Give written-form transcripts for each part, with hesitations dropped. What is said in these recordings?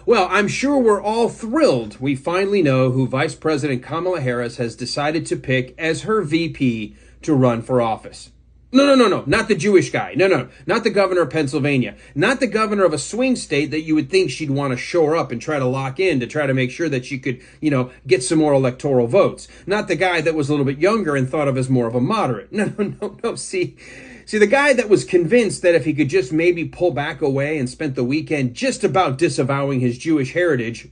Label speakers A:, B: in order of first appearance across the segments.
A: Well, I'm sure we're all thrilled we finally know who Vice President Kamala Harris has decided to pick as her VP to run for office. No, not the Jewish guy. No, not the governor of Pennsylvania. Not the governor of a swing state that you would think she'd want to shore up and try to lock in to try to make sure that she could, get some more electoral votes. Not the guy that was a little bit younger and thought of as more of a moderate. No. See, the guy that was convinced that if he could just maybe pull back away and spent the weekend just about disavowing his Jewish heritage,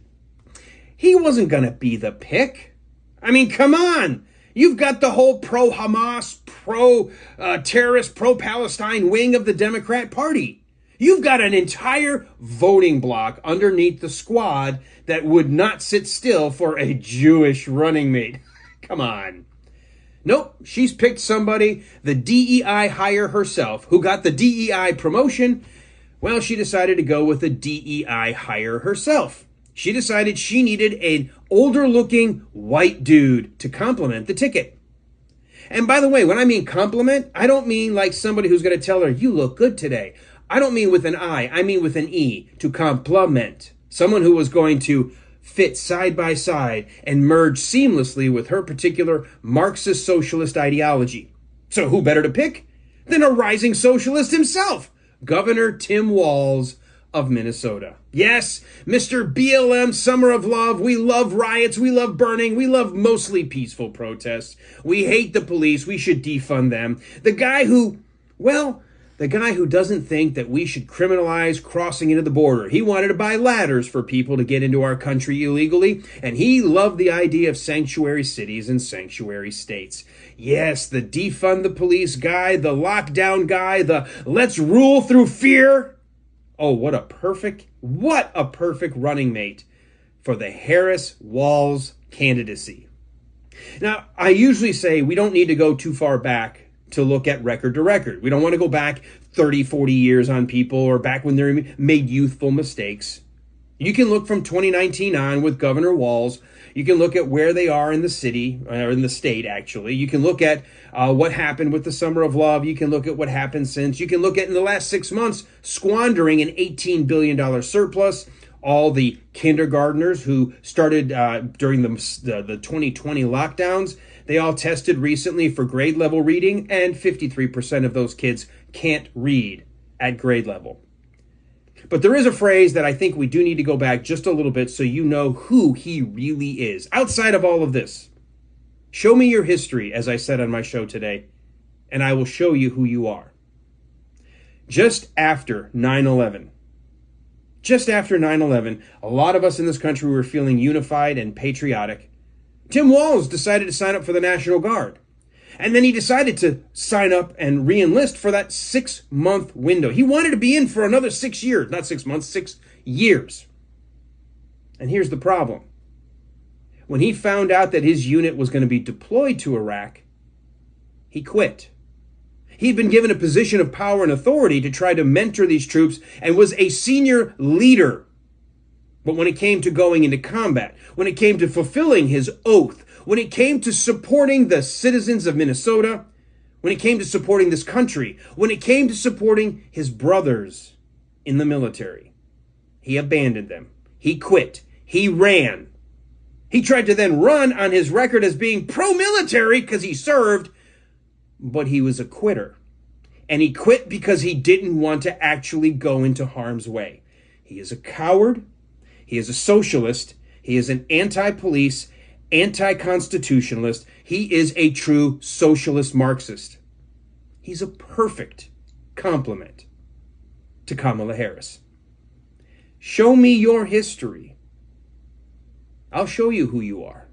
A: he wasn't going to be the pick. I mean, come on. You've got the whole pro-Hamas, pro-terrorist, pro-Palestine wing of the Democrat Party. You've got an entire voting bloc underneath the squad that would not sit still for a Jewish running mate. Come on. Nope, she's picked somebody, the DEI hire herself, who got the DEI promotion. Well, she decided to go with the DEI hire herself. She decided she needed an older-looking white dude to complement the ticket. And by the way, when I mean compliment, I don't mean like somebody who's going to tell her, you look good today. I don't mean with an I mean with an E, to complement. Someone who was going to fit side by side and merge seamlessly with her particular Marxist socialist ideology. So who better to pick than a rising socialist himself, Governor Tim Walz of Minnesota. Yes, Mr. BLM Summer of Love. We love riots. We love burning. We love mostly peaceful protests. We hate the police. We should defund them. The guy who doesn't think that we should criminalize crossing into the border. He wanted to buy ladders for people to get into our country illegally, and he loved the idea of sanctuary cities and sanctuary states. Yes, the defund the police guy, the lockdown guy, the let's rule through fear. Oh, what a perfect running mate for the Harris-Walz candidacy. Now, I usually say we don't need to go too far back to look at record to record. We don't want to go back 30, 40 years on people or back when they made youthful mistakes. You can look from 2019 on with Governor Walz. You can look at where they are in the city, or in the state, actually. You can look at what happened with the Summer of Love. You can look at what happened since. You can look at, in the last 6 months, squandering an $18 billion surplus. All the kindergartners who started during the 2020 lockdowns, they all tested recently for grade level reading, and 53% of those kids can't read at grade level. But there is a phrase that I think we do need to go back just a little bit so you know who he really is. Outside of all of this, show me your history, as I said on my show today, and I will show you who you are. Just after 9/11, a lot of us in this country were feeling unified and patriotic. Tim Walz decided to sign up for the National Guard. And then he decided to sign up and re-enlist for that 6-month window. He wanted to be in for another 6 years, not 6 months, 6 years. And here's the problem. When he found out that his unit was going to be deployed to Iraq, he quit. He'd been given a position of power and authority to try to mentor these troops and was a senior leader. But when it came to going into combat, when it came to fulfilling his oath, when it came to supporting the citizens of Minnesota, when it came to supporting this country, when it came to supporting his brothers in the military, he abandoned them. He quit. He ran. He tried to then run on his record as being pro-military because he served, but he was a quitter. And he quit because he didn't want to actually go into harm's way. He is a coward. He is a socialist. He is an anti-police, anti-constitutionalist. He is a true socialist Marxist. He's a perfect complement to Kamala Harris. Show me your history. I'll show you who you are.